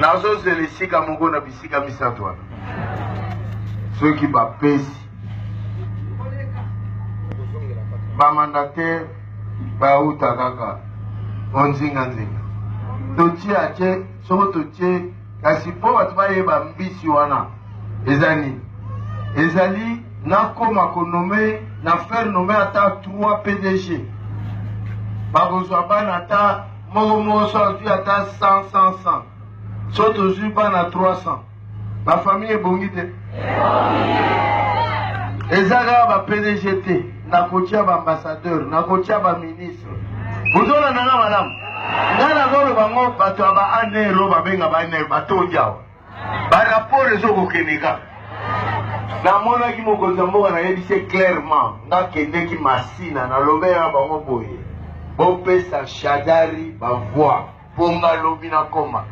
nazo zelisika moko na bisika misato wana soki bapesi bamandataire bauta kaka onzinga-nzinga totie atie soko totie kasi mpo bato bayeba mbisi wana ezali nakoma konome na faire nome ata 3 PDG bakozwa bana ata moko so azwi ata 100 so tozwi bana 300 bafamille ebongi te eza kaka ba PDG te nakotia baambassadeur nakotia baministre bozona nanga malamu nga nazoloba ngo bato ya baanero babenga baanero batondi awa baraport ezokokende kaka namonaki mokonzi ya mboka nayebise clairement nakendeki masina nalobela bango boye bopesa shadari bavoi mpo nga lobi nakoma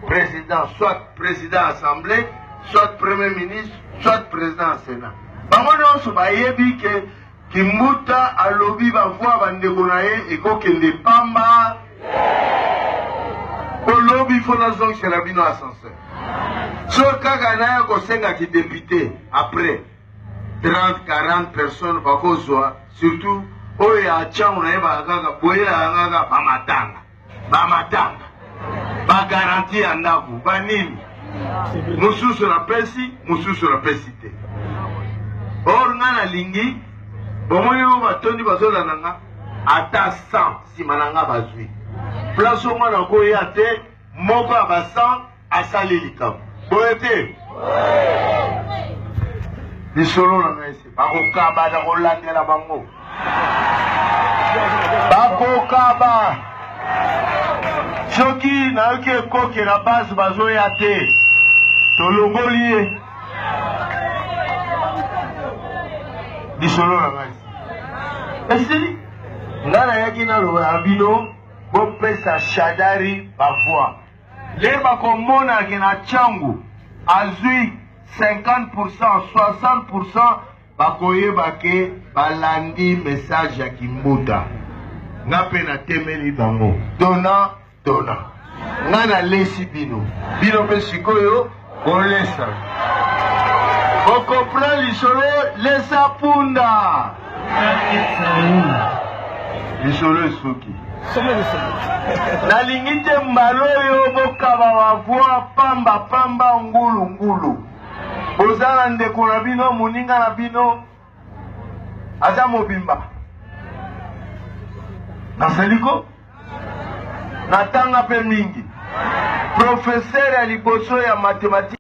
président soit président assemblée soit premier ministre soit président sénat bango nyonso bayebi ke Kimbuta alobi bavoi bandeko na ye ekokende pamba olobi fona zongsela bino ascenseur so kaka naye kosengaki député après 30-40 personnes bakozwa surtout oyo ya changu na ye bakaka boyela kaka bamatanga bagaranti ya ndako banini mosusu napesi mosusu napesi te or nga nalingi bomoni oyo batondi bazolanda nga ata 100 nsima na nga bazwi place o mwana koya te moko ya ba 100 asali likambo boye te lisolo na ngai se bakokaba na kolandela bango bakokaba soki nayoki ekoke na base bazoya te tolongoli ye lisolo na ngai esili nga nayaki naloba ya bino bopesa shadari bavoi le bakomonaki na changu azwi 50% 60% bakoyeba ke balandi message ya Kimbuta nga mpe natemeli bango dona nga nalesi bino mpe sikoyo kolesa okoplan lisolo lesa punda lisolo esoki nalingi te mbala oyo bokaba bavoi pamba ngulu boza na ndeko na bino moninga na bino aza mobimba nasaliko natanga mpe mingi professeur ya liboso ya mathématique